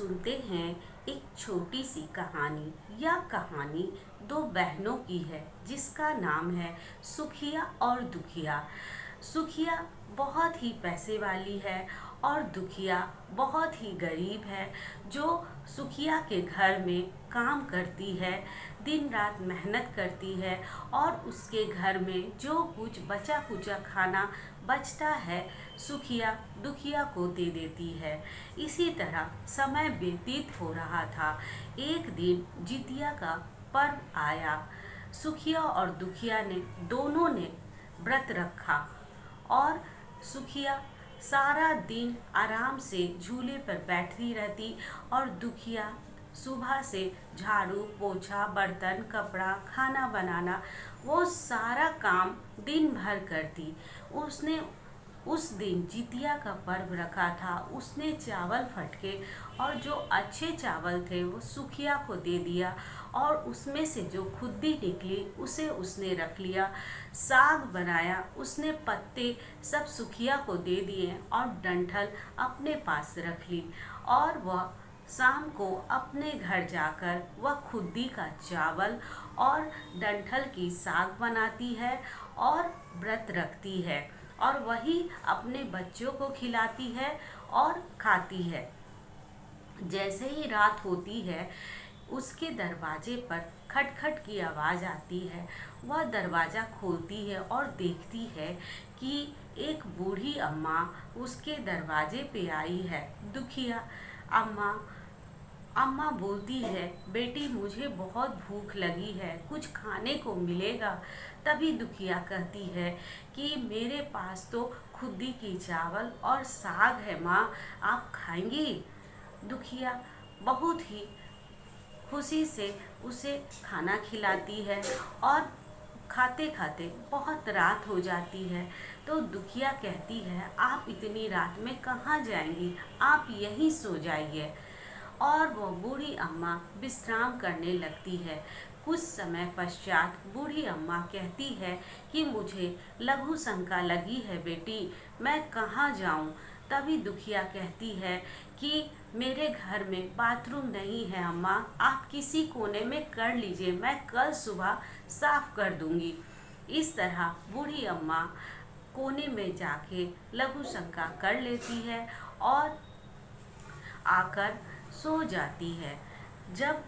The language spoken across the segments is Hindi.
सुनते हैं एक छोटी सी कहानी। यह कहानी दो बहनों की है जिसका नाम है सुखिया और दुखिया। सुखिया बहुत ही पैसे वाली है और दुखिया बहुत ही गरीब है, जो सुखिया के घर में काम करती है, दिन रात मेहनत करती है और उसके घर में जो कुछ बचा कुचा खाना बचता है सुखिया दुखिया को दे देती है। इसी तरह समय व्यतीत हो रहा था। एक दिन जितिया का पर्व आया। सुखिया और दुखिया ने दोनों ने व्रत रखा और सुखिया सारा दिन आराम से झूले पर बैठी रहती और दुखिया सुबह से झाड़ू पोछा बर्तन कपड़ा खाना बनाना वो सारा काम दिन भर करती। उसने उस दिन जितिया का पर्व रखा था। उसने चावल फटके और जो अच्छे चावल थे वो सुखिया को दे दिया और उसमें से जो खुद्दी निकली उसे उसने रख लिया। साग बनाया, उसने पत्ते सब सुखिया को दे दिए और डंठल अपने पास रख ली और वह शाम को अपने घर जाकर वह खुद्दी का चावल और डंठल की साग बनाती है और व्रत रखती है और वही अपने बच्चों को खिलाती है और खाती है। जैसे ही रात होती है उसके दरवाजे पर खटखट की आवाज़ आती है। वह दरवाज़ा खोलती है और देखती है कि एक बूढ़ी अम्मा उसके दरवाजे पे आई है। दुखिया अम्मा अम्मा बोलती है, बेटी मुझे बहुत भूख लगी है, कुछ खाने को मिलेगा? तभी दुखिया कहती है कि मेरे पास तो खुद्दी की चावल और साग है माँ, आप खाएंगी? दुखिया बहुत ही खुशी से उसे खाना खिलाती है और खाते खाते बहुत रात हो जाती है। तो दुखिया कहती है, आप इतनी रात में कहाँ जाएंगी, आप यहीं सो जाइए। और वह बूढ़ी अम्मा विश्राम करने लगती है। कुछ समय पश्चात बूढ़ी अम्मा कहती है कि मुझे लघु शंका लगी है बेटी, मैं कहाँ जाऊँ? तभी दुखिया कहती है कि मेरे घर में बाथरूम नहीं है अम्मा, आप किसी कोने में कर लीजिए, मैं कल सुबह साफ कर दूंगी। इस तरह बूढ़ी अम्मा कोने में जाके लघु शंका कर लेती है और आकर सो जाती है। जब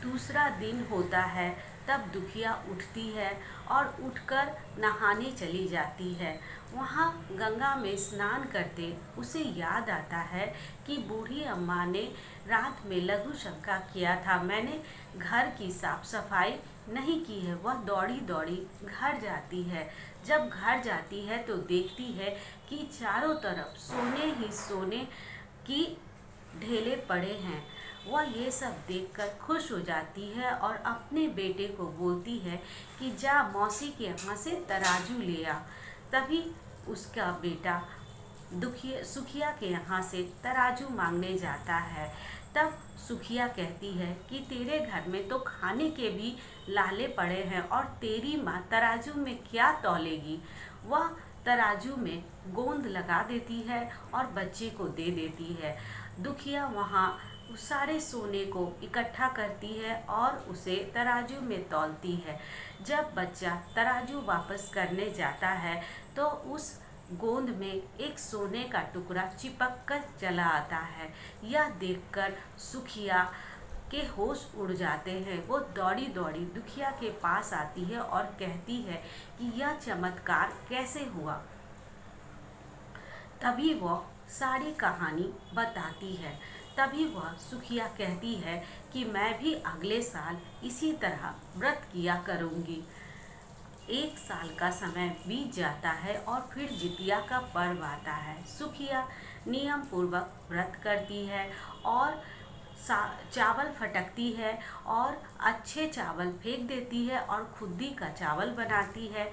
दूसरा दिन होता है तब दुखिया उठती है और उठकर नहाने चली जाती है। वहाँ गंगा में स्नान करते उसे याद आता है कि बूढ़ी अम्मा ने रात में लघु शंका किया था, मैंने घर की साफ सफाई नहीं की है। वह दौड़ी दौड़ी घर जाती है। जब घर जाती है तो देखती है कि चारों तरफ सोने ही सोने की ढेले पड़े हैं। वह ये सब देखकर खुश हो जाती है और अपने बेटे को बोलती है कि जा मौसी के यहाँ से तराजू ले आ। तभी उसका बेटा सुखिया के यहाँ से तराजू मांगने जाता है। तब सुखिया कहती है कि तेरे घर में तो खाने के भी लाले पड़े हैं और तेरी माँ तराजू में क्या तौलेगी। वह तराजू में गोंद लगा देती है और बच्चे को दे देती है। दुखिया वहाँ उस सारे सोने को इकट्ठा करती है और उसे तराजू में तौलती है। जब बच्चा तराजू वापस करने जाता है तो उस गोंद में एक सोने का टुकड़ा चिपक कर चला आता है। यह देखकर सुखिया के होश उड़ जाते हैं। वो दौड़ी दौड़ी दुखिया के पास आती है और कहती है कि यह चमत्कार कैसे हुआ। तभी वह सारी कहानी बताती है। तभी वह सुखिया कहती है कि मैं भी अगले साल इसी तरह व्रत किया करूँगी। एक साल का समय बीत जाता है और फिर जितिया का पर्व आता है। सुखिया नियम पूर्वक व्रत करती है और चावल फटकती है और अच्छे चावल फेंक देती है और खुद्दी का चावल बनाती है,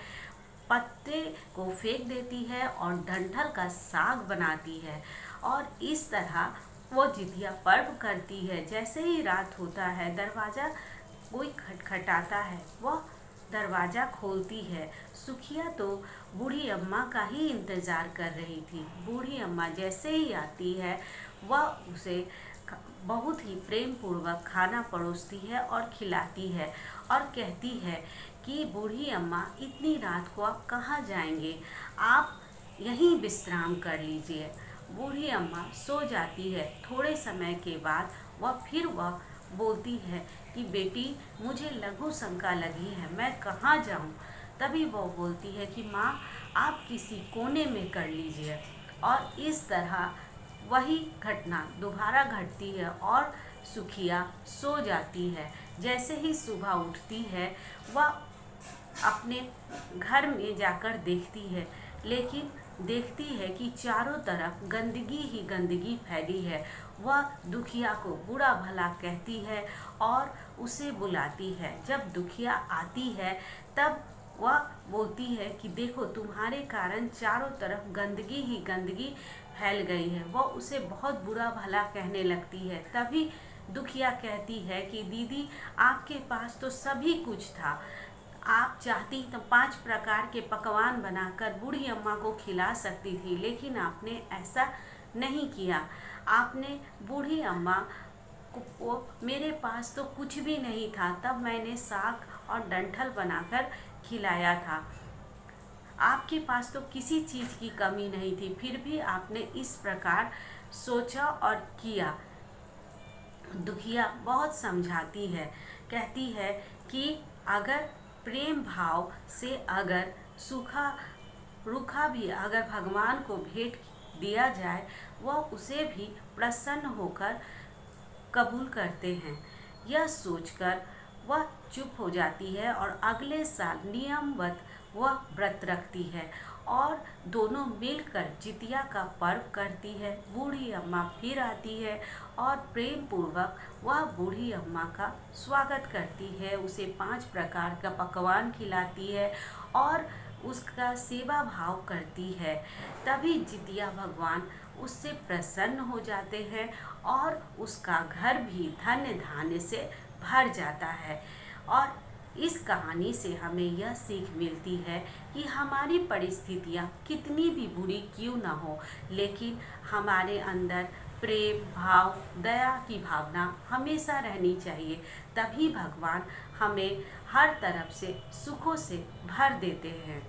पत्ते को फेंक देती है और डंठल का साग बनाती है और इस तरह वो जितिया पर्व करती है। जैसे ही रात होता है दरवाज़ा कोई खटखटाता है, वह दरवाज़ा खोलती है। सुखिया तो बूढ़ी अम्मा का ही इंतज़ार कर रही थी। बूढ़ी अम्मा जैसे ही आती है वह उसे बहुत ही प्रेम पूर्वक खाना परोसती है और खिलाती है और कहती है कि बूढ़ी अम्मा, इतनी रात को आप कहाँ जाएंगे, आप यहीं विश्राम कर लीजिए। बूढ़ी अम्मा सो जाती है। थोड़े समय के बाद वह बोलती है कि बेटी, मुझे लघु शंका लगी है, मैं कहाँ जाऊँ। तभी वो बोलती है कि माँ, आप किसी कोने में कर लीजिए। और इस तरह वही घटना दोबारा घटती है और सुखिया सो जाती है। जैसे ही सुबह उठती है, वह अपने घर में जाकर देखती है, लेकिन देखती है कि चारों तरफ गंदगी ही गंदगी फैली है। वह दुखिया को बुरा भला कहती है और उसे बुलाती है। जब दुखिया आती है तब वह बोलती है कि देखो, तुम्हारे कारण चारों तरफ गंदगी ही गंदगी फैल गई है। वह उसे बहुत बुरा भला कहने लगती है। तभी दुखिया कहती है कि दीदी, आपके पास तो सभी कुछ था, आप चाहती तो 5 प्रकार के पकवान बनाकर बूढ़ी अम्मा को खिला सकती थी, लेकिन आपने ऐसा नहीं किया। आपने बूढ़ी अम्मा को, मेरे पास तो कुछ भी नहीं था, तब मैंने साग और डंठल बनाकर खिलाया था। आपके पास तो किसी चीज़ की कमी नहीं थी, फिर भी आपने इस प्रकार सोचा और किया। दुखिया बहुत समझाती है, कहती है कि अगर प्रेम भाव से अगर सूखा रूखा भी अगर भगवान को भेंट दिया जाए, वह उसे भी प्रसन्न होकर कबूल करते हैं। यह सोचकर वह चुप हो जाती है और अगले साल नियमवत वह व्रत रखती है और दोनों मिलकर जितिया का पर्व करती है। बूढ़ी अम्मा फिर आती है और प्रेम पूर्वक वह बूढ़ी अम्मा का स्वागत करती है, उसे 5 प्रकार का पकवान खिलाती है और उसका सेवा भाव करती है। तभी जितिया भगवान उससे प्रसन्न हो जाते हैं और उसका घर भी धन्य धान्य से भर जाता है। और इस कहानी से हमें यह सीख मिलती है कि हमारी परिस्थितियाँ कितनी भी बुरी क्यों ना हो, लेकिन हमारे अंदर प्रेम भाव दया की भावना हमेशा रहनी चाहिए। तभी भगवान हमें हर तरफ से सुखों से भर देते हैं।